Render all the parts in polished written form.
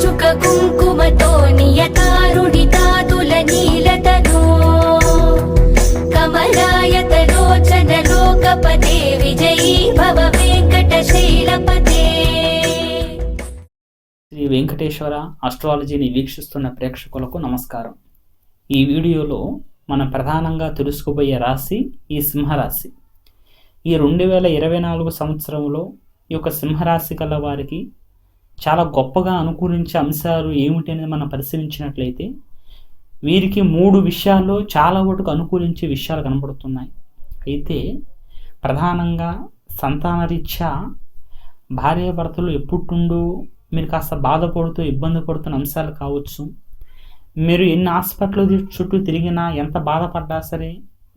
చుక కుంకుమతో నియతారుణితాతుల నీలతనో కమలాయతలోచన లోకపతే విజయీ భవ వెంకటశైలపతే. శ్రీ వెంకటేశ్వర ఆస్ట్రాలజీని వీక్షిస్తున్న ప్రేక్షకులకు నమస్కారం. ఈ వీడియోలో మనం ప్రధానంగా తెలుసుకోబోయే రాశి ఈ సింహరాశి. ఈ 2024 సంవత్సరంలో ఈ యొక్క సింహరాశి కల వారికి చాలా గొప్పగా అనుకూలించే అంశాలు ఏమిటి అనేది మనం పరిశీలించినట్లయితే వీరికి 3 విషయాల్లో చాలా వరకు అనుకూలించే విషయాలు కనబడుతున్నాయి. అయితే ప్రధానంగా సంతానరీత్యా భార్యాభర్తలు ఎప్పుడుండో మీరు కాస్త బాధపడుతూ ఇబ్బంది పడుతున్న అంశాలు కావచ్చు. మీరు ఎన్ని హాస్పిటల్ చుట్టూ తిరిగినా, ఎంత బాధపడ్డా సరే,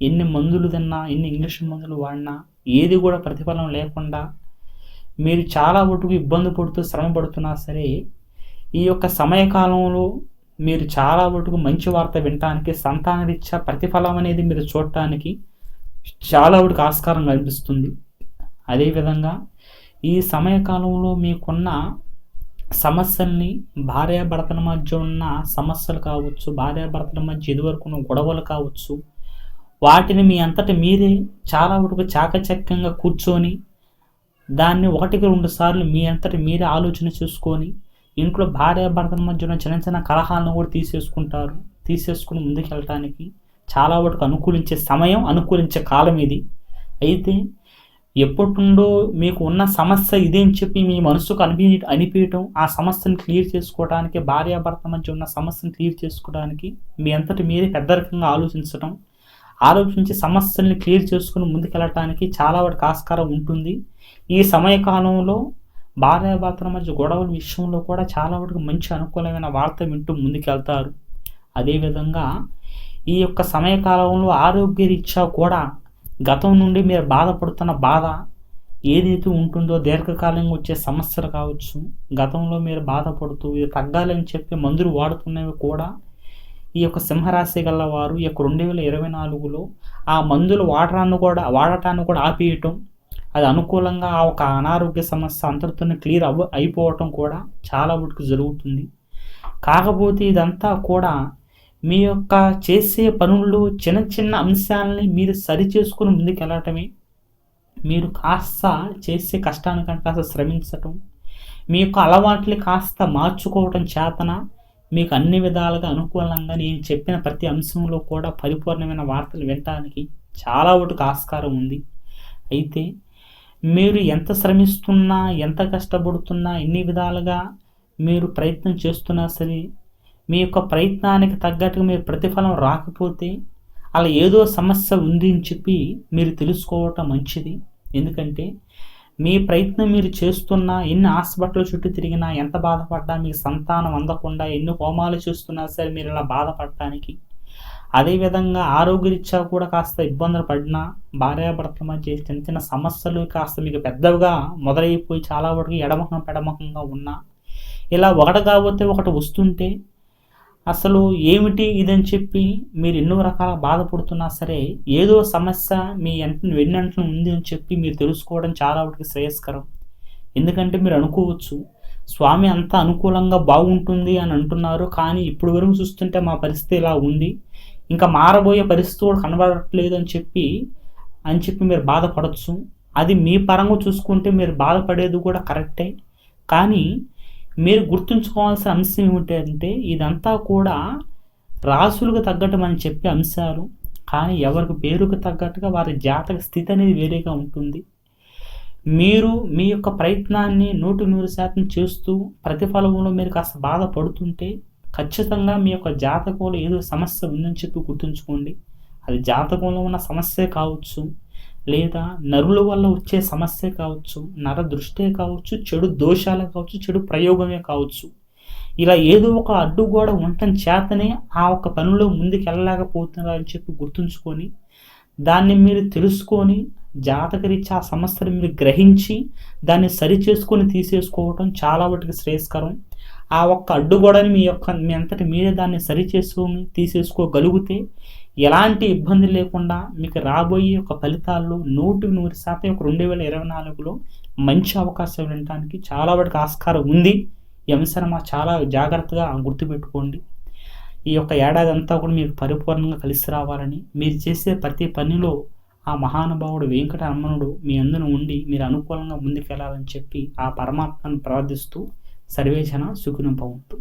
ఎన్ని మందులు తిన్నా, ఎన్ని ఇంగ్లీష్ మందులు వాడినా ఏది కూడా ప్రతిఫలం లేకుండా మీరు చాలా వరకు ఇబ్బంది పడుతూ శ్రమ పడుతున్నా సరే, ఈ యొక్క సమయకాలంలో మీరు చాలా వరకు మంచి వార్త వినటానికి, సంతానరీత్యా ప్రతిఫలం అనేది మీరు చూడటానికి చాలా వరకు ఆస్కారం కనిపిస్తుంది. అదేవిధంగా ఈ సమయకాలంలో మీకున్న సమస్యల్ని, భార్యాభర్తల మధ్య ఉన్న సమస్యలు కావచ్చు, భార్యాభర్తల మధ్య ఎదువరకున్న గొడవలు కావచ్చు, వాటిని మీ అంతట మీరే చాలా వరకు చాకచక్యంగా కూర్చొని దాన్ని 1-2 సార్లు మీ అంతటి మీరే ఆలోచన చేసుకొని ఇంట్లో భార్యాభర్తల మధ్య ఉన్న చిన్న చిన్న కలహాలను కూడా తీసేసుకుని ముందుకు వెళ్ళటానికి చాలా వరకు అనుకూలించే సమయం, అనుకూలించే కాలం ఇది. అయితే ఎప్పుడుండో మీకు ఉన్న సమస్య ఇదేం చెప్పి మీ మనసుకు అనిపించడం, ఆ సమస్యను క్లియర్ చేసుకోవడానికి, భార్యాభర్త మధ్య ఉన్న సమస్యను క్లియర్ చేసుకోవడానికి మీ అంతటి మీరే పెద్దరికంగా ఆలోచించి సమస్యల్ని క్లియర్ చేసుకుని ముందుకెళ్ళటానికి చాలా వరకు ఆస్కారం ఉంటుంది. ఈ సమయకాలంలో భార్యాభర్తల మధ్య గొడవల విషయంలో కూడా చాలా వరకు మంచి అనుకూలమైన వార్త వింటూ ముందుకెళ్తారు. అదేవిధంగా ఈ యొక్క సమయకాలంలో ఆరోగ్యరీత్యా కూడా గతం నుండి మీరు బాధపడుతున్న బాధ ఏదైతే ఉంటుందో, దీర్ఘకాలంగా వచ్చే సమస్యలు కావచ్చు, గతంలో మీరు బాధపడుతూ ఇది తగ్గాలని చెప్పి మందులు వాడుతున్నవి కూడా ఈ యొక్క సింహరాశి గల వారు ఈ యొక్క 2024లో ఆ మందులు వాడటాన్ని కూడా ఆపేయటం, అది అనుకూలంగా ఆ ఒక అనారోగ్య సమస్య అంతటితోనే క్లియర్ అయిపోవటం కూడా చాలా వరకు జరుగుతుంది. కాకపోతే ఇదంతా కూడా మీ యొక్క చేసే పనుల్లో చిన్న చిన్న అంశాలని మీరు సరి చేసుకుని ముందుకు వెళ్ళటమే. మీరు కాస్త చేసే కష్టానికంటే కాస్త శ్రమించటం, మీ యొక్క అలవాట్లు కాస్త మార్చుకోవటం చేతన మీకు అన్ని విధాలుగా అనుకూలంగా నేను చెప్పిన ప్రతి అంశంలో కూడా పరిపూర్ణమైన వార్తలు వినటానికి చాలా వరకు ఆస్కారం ఉంది. అయితే మీరు ఎంత శ్రమిస్తున్నా, ఎంత కష్టపడుతున్నా, ఎన్ని విధాలుగా మీరు ప్రయత్నం చేస్తున్నా సరే, మీ యొక్క ప్రయత్నానికి తగ్గట్టుగా మీరు ప్రతిఫలం రాకపోతే అలా ఏదో సమస్య ఉంది అని చెప్పి మీరు తెలుసుకోవటం మంచిది. ఎందుకంటే మీ ప్రయత్నం మీరు చేస్తున్నా, ఎన్ని హాస్పిటల్ చుట్టూ తిరిగినా, ఎంత బాధపడ్డా, మీకు సంతానం అందకుండా ఎన్ని హోమాలు చేస్తున్నా సరే మీరు ఇలా బాధపడటానికి, అదేవిధంగా ఆరోగ్యరీత్యా కూడా కాస్త ఇబ్బందులు పడినా, భార్యాభర్తల మధ్య చిన్న చిన్న సమస్యలు కాస్త మీకు పెద్దవిగా మొదలైపోయి చాలా వరకు పెడమకంగా ఉన్నా, ఇలా ఒకటి కాకపోతే ఒకటి వస్తుంటే అసలు ఏమిటి ఇదని చెప్పి మీరు ఎన్నో రకాల బాధపడుతున్నా సరే, ఏదో సమస్య మీ వెన్నంటూ ఉంది అని చెప్పి మీరు తెలుసుకోవడం చాలా వరకు శ్రేయస్కరం. ఎందుకంటే మీరు అనుకోవచ్చు, స్వామి అంతా అనుకూలంగా బాగుంటుంది అని అంటున్నారు, కానీ ఇప్పుడు వరకు చూస్తుంటే మా పరిస్థితి ఇలా ఉంది, ఇంకా మారబోయే పరిస్థితి కూడా కనబడట్లేదు అని చెప్పి మీరు బాధపడచ్చు. అది మీ పరంగా చూసుకుంటే మీరు బాధపడేది కూడా కరెక్టే. కానీ మీరు గుర్తుంచుకోవాల్సిన అంశం ఏమిటంటే ఇదంతా కూడా రాసులకు తగ్గట్టు మనం చెప్పే అంశాలు, కానీ ఎవరికి పేరుకు తగ్గట్టుగా వారి జాతక స్థితి అనేది వేరేగా ఉంటుంది. మీరు మీ యొక్క ప్రయత్నాన్ని 100% చేస్తూ ప్రతిఫలంలో మీరు కాస్త బాధపడుతుంటే ఖచ్చితంగా మీ యొక్క జాతకంలో ఏదో సమస్య ఉందని చెప్పి గుర్తుంచుకోండి. అది జాతకంలో ఉన్న సమస్య కావచ్చు, లేదా నరుల వల్ల వచ్చే సమస్య కావచ్చు, నర దృష్టే కావచ్చు, చెడు దోషాలే కావచ్చు, చెడు ప్రయోగమే కావచ్చు, ఇలా ఏదో ఒక అడ్డుగోడ ఉండటం చేతనే ఆ ఒక పనిలో ముందుకు వెళ్ళలేకపోతున్నారని చెప్పి గుర్తుంచుకొని దాన్ని మీరు తెలుసుకొని జాతకరీత్యా ఆ సమస్యను మీరు గ్రహించి దాన్ని సరి చేసుకొని తీసేసుకోవటం చాలా వాటికి శ్రేయస్కరం. ఆ ఒక్క అడ్డుగోడని మీ అంతటి మీరే దాన్ని సరి చేసుకొని తీసేసుకోగలిగితే ఎలాంటి ఇబ్బంది లేకుండా మీకు రాబోయే ఒక ఫలితాల్లో 100% 2024లో మంచి అవకాశం వినడానికి చాలా వాటికి ఆస్కారం ఉంది. ఈ అంశాన్ని చాలా జాగ్రత్తగా గుర్తుపెట్టుకోండి. ఈ యొక్క ఏడాది అంతా కూడా మీకు పరిపూర్ణంగా కలిసి రావాలని, మీరు చేసే ప్రతి పనిలో ఆ మహానుభావుడు వెంకటరమణుడు మీ అందున ఉండి మీరు అనుకూలంగా ముందుకెళ్లాలని చెప్పి ఆ పరమాత్మను ప్రార్థిస్తూ సర్వేజన సుఖినో భవంతు.